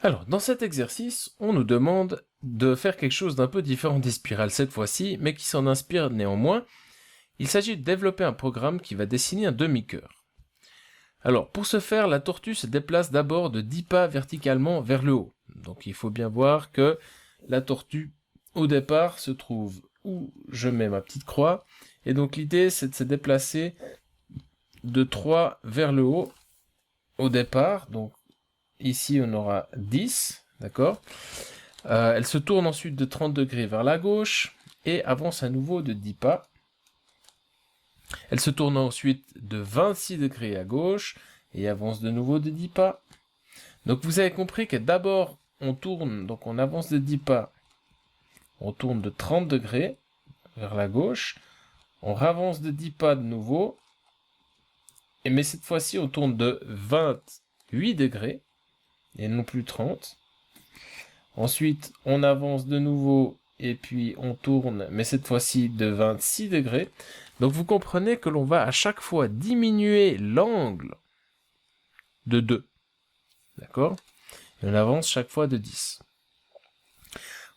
Alors, dans cet exercice, on nous demande de faire quelque chose d'un peu différent des spirales cette fois-ci, mais qui s'en inspire néanmoins. Il s'agit de développer un programme qui va dessiner un demi-cœur. Alors, pour ce faire, la tortue se déplace d'abord de 10 pas verticalement vers le haut. Donc, il faut bien voir que la tortue, au départ, se trouve où je mets ma petite croix. Et donc, l'idée, c'est de se déplacer de 3 vers le haut au départ. Donc, ici, on aura 10, d'accord ? Elle se tourne ensuite de 30 degrés vers la gauche et avance à nouveau de 10 pas. Elle se tourne ensuite de 26 degrés à gauche et avance de nouveau de 10 pas. Donc vous avez compris que d'abord on tourne, donc on avance de 10 pas, on tourne de 30 degrés vers la gauche, on ravance de 10 pas de nouveau, mais cette fois-ci on tourne de 28 degrés et non plus 30. Ensuite on avance de nouveau et puis on tourne, mais cette fois-ci de 26 degrés. Donc vous comprenez que l'on va à chaque fois diminuer l'angle de 2. D'accord ? Et on avance chaque fois de 10.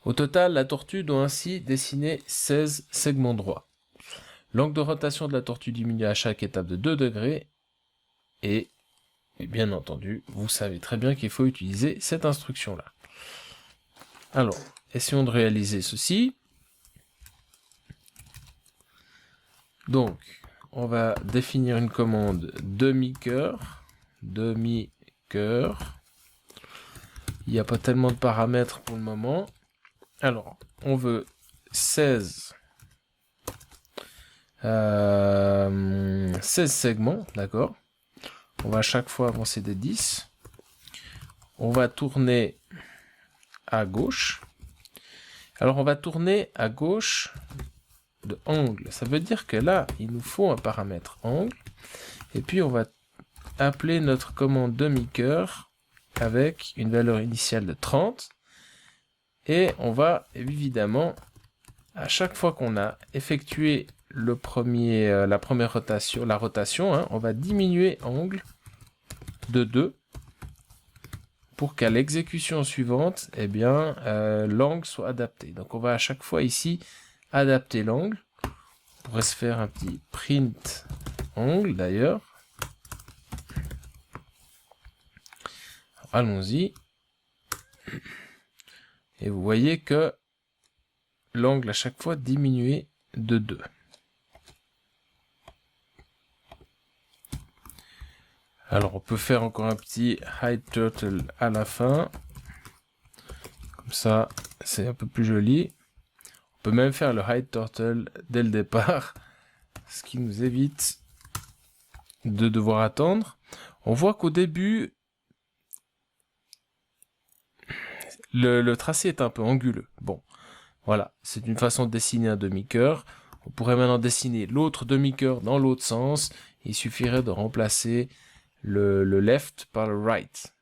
Au total, la tortue doit ainsi dessiner 16 segments droits. L'angle de rotation de la tortue diminue à chaque étape de 2 degrés. Et bien entendu, vous savez très bien qu'il faut utiliser cette instruction-là. Alors, essayons de réaliser ceci. Donc, on va définir une commande demi-cœur. Demi-cœur. Il n'y a pas tellement de paramètres pour le moment. Alors, on veut 16 segments, d'accord. On va à chaque fois avancer de 10. On va tourner à gauche. Alors, on va tourner à gauche de angle. Ça veut dire que là, il nous faut un paramètre angle. Et puis, on va appeler notre commande demi-cœur avec une valeur initiale de 30. Et on va évidemment, à chaque fois qu'on a effectué la première rotation, on va diminuer angle de 2 pour qu'à l'exécution suivante, l'angle soit adapté. Donc on va à chaque fois ici adapter l'angle. On pourrait se faire un petit print angle d'ailleurs. Allons-y. Et vous voyez que l'angle à chaque fois diminué de 2. Alors on peut faire encore un petit hide turtle à la fin. Comme ça, c'est un peu plus joli. On peut même faire le hide turtle dès le départ, ce qui nous évite de devoir attendre. On voit qu'au début, le tracé est un peu anguleux. Bon, voilà, c'est une façon de dessiner un demi-cœur. On pourrait maintenant dessiner l'autre demi-cœur dans l'autre sens. Il suffirait de remplacer le left par le right.